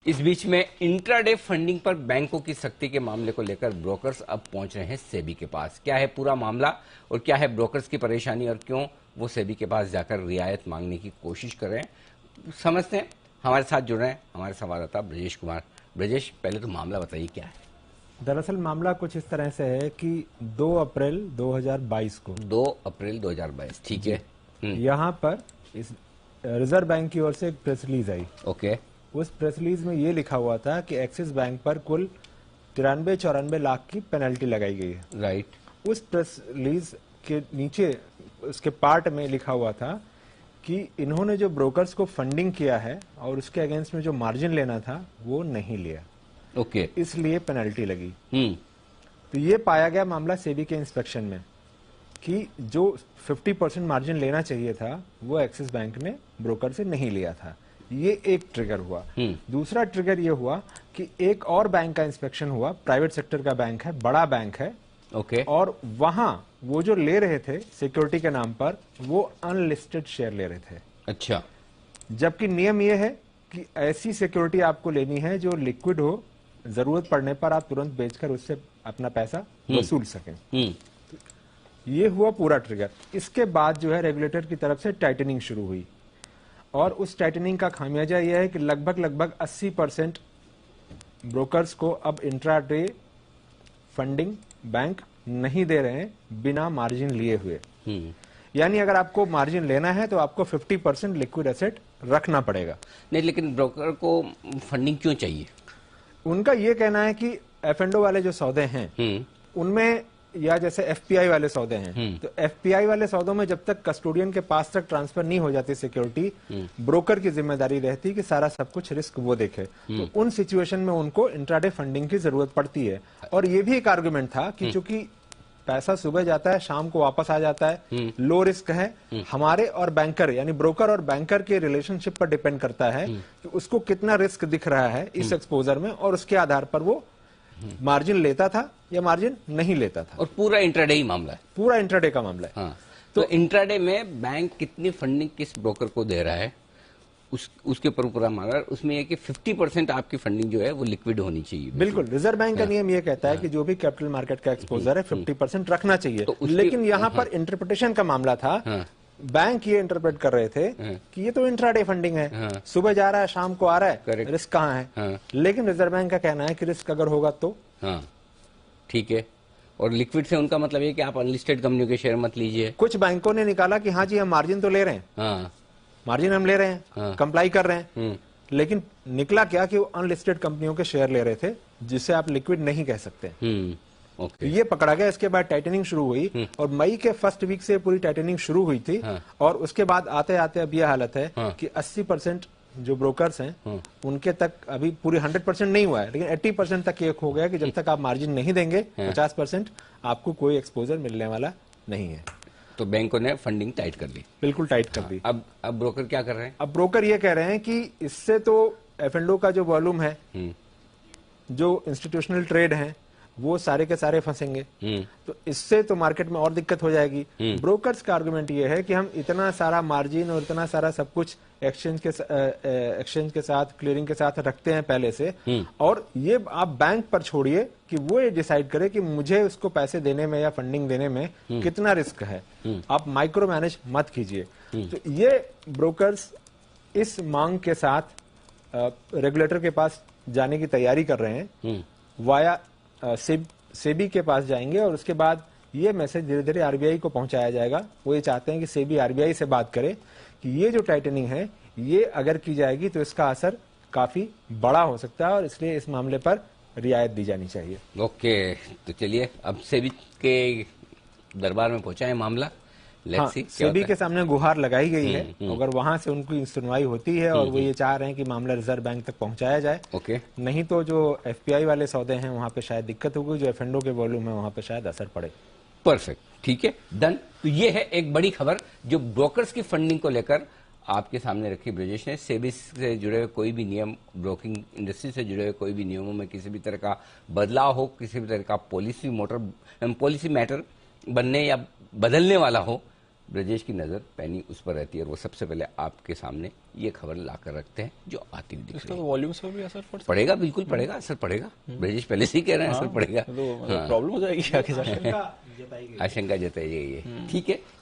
इस बीच में intraday funding पर बैंकों की सख्ती के मामले को लेकर ब्रोकर्स अब पहुंच रहे हैं सेबी के पास। क्या है पूरा मामला और क्या है ब्रोकर्स की परेशानी और क्यों वो सेबी के पास जाकर रियायत मांगने की कोशिश कर रहे हैं, समझते हैं। हमारे साथ जुड़ रहे हैं हमारे संवाददाता ब्रजेश कुमार। ब्रजेश, पहले तो मामला बताइए क्या है। दरअसल मामला कुछ इस तरह से है कि 2 अप्रैल 2022 को 2 अप्रैल 2022, ठीक है। यहाँ पर इस रिजर्व बैंक की ओर से एक प्रेस रिलीज आई। ओके। उस प्रेस रिलीज में ये लिखा हुआ था कि एक्सिस बैंक पर कुल 93-94 लाख की पेनल्टी लगाई गई है। राइट। उस प्रेस रिलीज के नीचे उसके पार्ट में लिखा हुआ था कि इन्होंने जो ब्रोकर्स को फंडिंग किया है और उसके अगेंस्ट में जो मार्जिन लेना था वो नहीं लिया। ओके। इसलिए पेनल्टी लगी। तो ये पाया गया मामला सेबी के इंस्पेक्शन में कि जो 50% मार्जिन लेना चाहिए था वो एक्सिस बैंक ने ब्रोकर से नहीं लिया था। ये एक ट्रिगर हुआ। दूसरा ट्रिगर ये हुआ कि एक और बैंक का इंस्पेक्शन हुआ, प्राइवेट सेक्टर का बैंक है, बड़ा बैंक है। ओके। और वहां वो जो ले रहे थे सिक्योरिटी के नाम पर वो अनलिस्टेड शेयर ले रहे थे। अच्छा। जबकि नियम ये है कि ऐसी सिक्योरिटी आपको लेनी है जो लिक्विड हो, जरूरत पड़ने पर आप तुरंत बेचकर उससे अपना पैसा वसूल सकें। ये हुआ पूरा ट्रिगर। इसके बाद जो है रेगुलेटर की तरफ से टाइटनिंग शुरू हुई और उस टाइटनिंग का खामियाजा यह है कि लगभग 80% ब्रोकर्स को अब इंट्राडे फंडिंग बैंक नहीं दे रहे हैं बिना मार्जिन लिए हुए। यानी अगर आपको मार्जिन लेना है तो आपको 50% लिक्विड एसेट रखना पड़ेगा। नहीं, लेकिन ब्रोकर को फंडिंग क्यों चाहिए? उनका यह कहना है कि एफ&ओ वाले जो सौदे हैं उनमें, या जैसे एफपीआई वाले सौदे हैं, तो एफपीआई वाले सौदों में जब तक कस्टोडियन के पास तक ट्रांसफर नहीं हो जाती सिक्योरिटी, ब्रोकर की जिम्मेदारी रहती कि सारा सब कुछ रिस्क वो देखे। तो उन सिचुएशन में उनको इंट्राडे फंडिंग की जरूरत पड़ती है। और ये भी एक आर्गुमेंट था कि चूंकि पैसा सुबह जाता है शाम को वापस आ जाता है, लो रिस्क है, हमारे और बैंकर यानी ब्रोकर और बैंकर के रिलेशनशिप पर डिपेंड करता है कि उसको कितना रिस्क दिख रहा है इस एक्सपोजर में, और उसके आधार पर वो मार्जिन लेता था या मार्जिन नहीं लेता था। और पूरा इंट्राडे ही मामला है। पूरा इंट्राडे का मामला है। हाँ। तो इंट्राडे में बैंक कितनी फंडिंग किस ब्रोकर को दे रहा है उसके ऊपर पूरा मामला। उसमें यह कि 50% आपकी फंडिंग जो है वो लिक्विड होनी चाहिए। बिल्कुल। रिजर्व बैंक का नियम ये कहता है कि जो भी कैपिटल मार्केट का एक्सपोजर है 50% रखना चाहिए। तो लेकिन यहाँ पर इंटरप्रिटेशन का मामला था। बैंक ये इंटरप्रेट कर रहे थे कि ये तो इंट्राडे फंडिंग है, सुबह जा रहा है शाम को आ रहा है, रिस्क कहाँ है। लेकिन रिजर्व बैंक का कहना है कि रिस्क अगर होगा तो ठीक है। और लिक्विड से उनका मतलब ये कि आप अनलिस्टेड कंपनियों के शेयर मत लीजिए। कुछ बैंकों ने निकाला कि हाँ जी हम मार्जिन तो ले रहे हैं, मार्जिन हम ले रहे हैं, कंप्लाई कर रहे हैं, लेकिन निकला क्या कि वो अनलिस्टेड कंपनियों के शेयर ले रहे थे जिसे आप लिक्विड नहीं कह सकते। Okay. ये पकड़ा गया। इसके बाद टाइटनिंग शुरू हुई और मई के फर्स्ट वीक से पूरी टाइटनिंग शुरू हुई थी। और उसके बाद आते आते अब यह हालत है कि 80% जो ब्रोकर्स हैं उनके तक अभी पूरी 100% नहीं हुआ है, लेकिन 80% तक ये हो गया कि जब तक आप मार्जिन नहीं देंगे 50% आपको कोई एक्सपोजर मिलने वाला नहीं है। तो बैंकों ने फंडिंग टाइट कर दी। बिल्कुल टाइट कर दी। अब ब्रोकर क्या कर रहे हैं? अब ब्रोकर ये कह रहे हैं कि इससे तो एफ&ओ का जो वॉल्यूम है, जो इंस्टीट्यूशनल ट्रेड है, वो सारे के सारे फंसेंगे। तो इससे तो मार्केट में और दिक्कत हो जाएगी। ब्रोकर्स का आर्गुमेंट ये है कि हम इतना सारा मार्जिन और इतना सारा सब कुछ एक्सचेंज के साथ, क्लियरिंग के साथ रखते हैं पहले से, और ये आप बैंक पर छोड़िए कि वो ये डिसाइड करे कि मुझे उसको पैसे देने में या फंडिंग देने में कितना रिस्क है। आप माइक्रो मैनेज मत कीजिए। तो ये ब्रोकर्स इस मांग के साथ रेगुलेटर के पास जाने की तैयारी कर रहे हैं। वाया सेबी के पास जाएंगे और उसके बाद ये मैसेज धीरे धीरे आरबीआई को पहुंचाया जाएगा। वो ये चाहते हैं कि सेबी आरबीआई से बात करे कि ये जो टाइटनिंग है ये अगर की जाएगी तो इसका असर काफी बड़ा हो सकता है और इसलिए इस मामले पर रियायत दी जानी चाहिए। ओके, तो चलिए अब सेबी के दरबार में पहुंचा है मामला। हाँ, सेबी के सामने गुहार लगाई गई है। अगर वहां से उनकी सुनवाई होती है और वो ये चाह रहे हैं कि मामला रिजर्व बैंक तक पहुंचाया जाए, नहीं तो जो एफपीआई वाले सौदे हैं वहां पे शायद दिक्कत होगी, जो एफ&ओ के वॉल्यूम है वहां पे शायद असर पड़े। परफेक्ट, ठीक है, डन। तो ये है एक बड़ी खबर जो ब्रोकर्स की फंडिंग को लेकर आपके सामने रखी ब्रजेश ने। सेबी से जुड़े हुए कोई भी नियम, ब्रोकिंग इंडस्ट्री से जुड़े हुए कोई भी नियमों में किसी भी तरह का बदलाव हो, किसी भी तरह का पॉलिसी मैटर बनने या बदलने वाला हो, ब्रजेश की नजर पैनी उस पर रहती है और वो सबसे पहले आपके सामने ये खबर लाकर रखते हैं जो आती हुई दिख रही है। तो वॉल्यूम्स पर भी असर पड़ेगा, बिल्कुल पड़ेगा, असर पड़ेगा। ब्रजेश पहले से ही कह रहे हैं असर पड़ेगा, तो प्रॉब्लम हो जाएगी आगे जाके। आशंका जताई गई है। ठीक है।